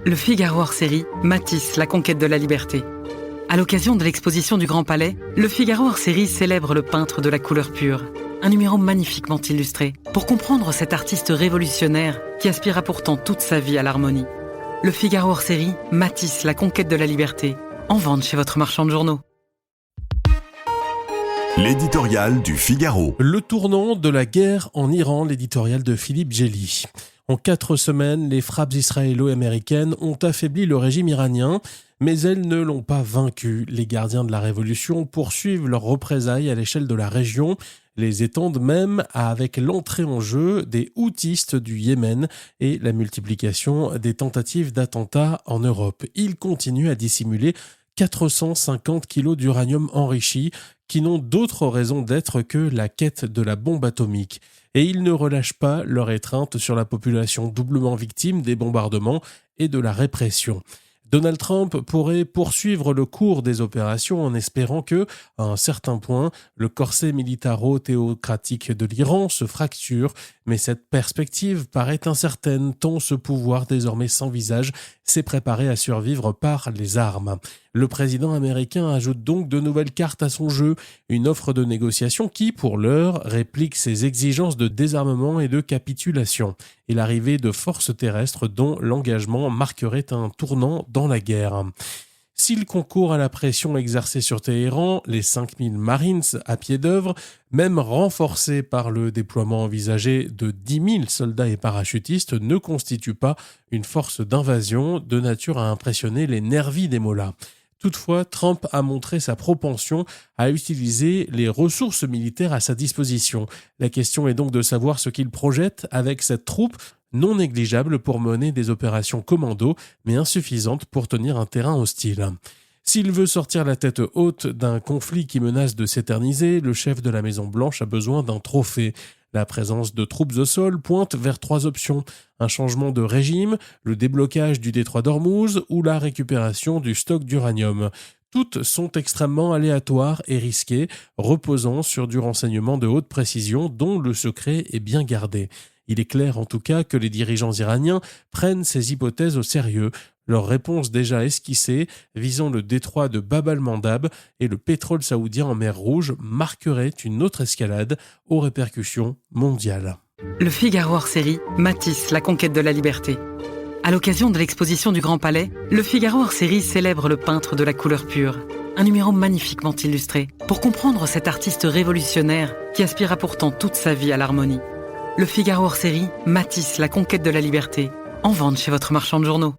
Le Figaro hors-série, Matisse, la conquête de la liberté. À l'occasion de l'exposition du Grand Palais, Le Figaro hors-série célèbre le peintre de la couleur pure. Un numéro magnifiquement illustré pour comprendre cet artiste révolutionnaire qui aspira pourtant toute sa vie à l'harmonie. Le Figaro hors-série, Matisse, la conquête de la liberté. En vente chez votre marchand de journaux. L'éditorial du Figaro. Le tournant de la guerre en Iran, l'éditorial de Philippe Gély. En 4 semaines, les frappes israélo-américaines ont affaibli le régime iranien, mais elles ne l'ont pas vaincu. Les gardiens de la révolution poursuivent leurs représailles à l'échelle de la région, les étendent même avec l'entrée en jeu des houthistes du Yémen et la multiplication des tentatives d'attentats en Europe. Ils continuent à dissimuler 450 kilos d'uranium enrichi qui n'ont d'autre raison d'être que la quête de la bombe atomique. Et ils ne relâchent pas leur étreinte sur la population doublement victime des bombardements et de la répression. Donald Trump pourrait poursuivre le cours des opérations en espérant que, à un certain point, le corset militaro-théocratique de l'Iran se fracture, mais cette perspective paraît incertaine tant ce pouvoir désormais sans visage s'est préparé à survivre par les armes. Le président américain ajoute donc de nouvelles cartes à son jeu, une offre de négociation qui, pour l'heure, réplique ses exigences de désarmement et de capitulation, et l'arrivée de forces terrestres dont l'engagement marquerait un tournant dans la guerre. S'il concourt à la pression exercée sur Téhéran, les 5000 Marines à pied d'œuvre, même renforcés par le déploiement envisagé de 10 000 soldats et parachutistes, ne constituent pas une force d'invasion de nature à impressionner les nervis des mollahs. Toutefois, Trump a montré sa propension à utiliser les ressources militaires à sa disposition. La question est donc de savoir ce qu'il projette avec cette troupe non négligeable pour mener des opérations commando, mais insuffisante pour tenir un terrain hostile. S'il veut sortir la tête haute d'un conflit qui menace de s'éterniser, le chef de la Maison-Blanche a besoin d'un trophée. La présence de troupes au sol pointe vers 3 options. Un changement de régime, le déblocage du détroit d'Ormuz ou la récupération du stock d'uranium. Toutes sont extrêmement aléatoires et risquées, reposant sur du renseignement de haute précision dont le secret est bien gardé. Il est clair en tout cas que les dirigeants iraniens prennent ces hypothèses au sérieux. Leur réponse déjà esquissée, visant le détroit de Bab al-Mandab et le pétrole saoudien en mer Rouge, marquerait une autre escalade aux répercussions mondiales. Le Figaro hors-série, Matisse, la conquête de la liberté. À l'occasion de l'exposition du Grand Palais, Le Figaro hors-série célèbre le peintre de la couleur pure. Un numéro magnifiquement illustré pour comprendre cet artiste révolutionnaire qui aspira pourtant toute sa vie à l'harmonie. Le Figaro hors-série, Matisse, la conquête de la liberté. En vente chez votre marchand de journaux.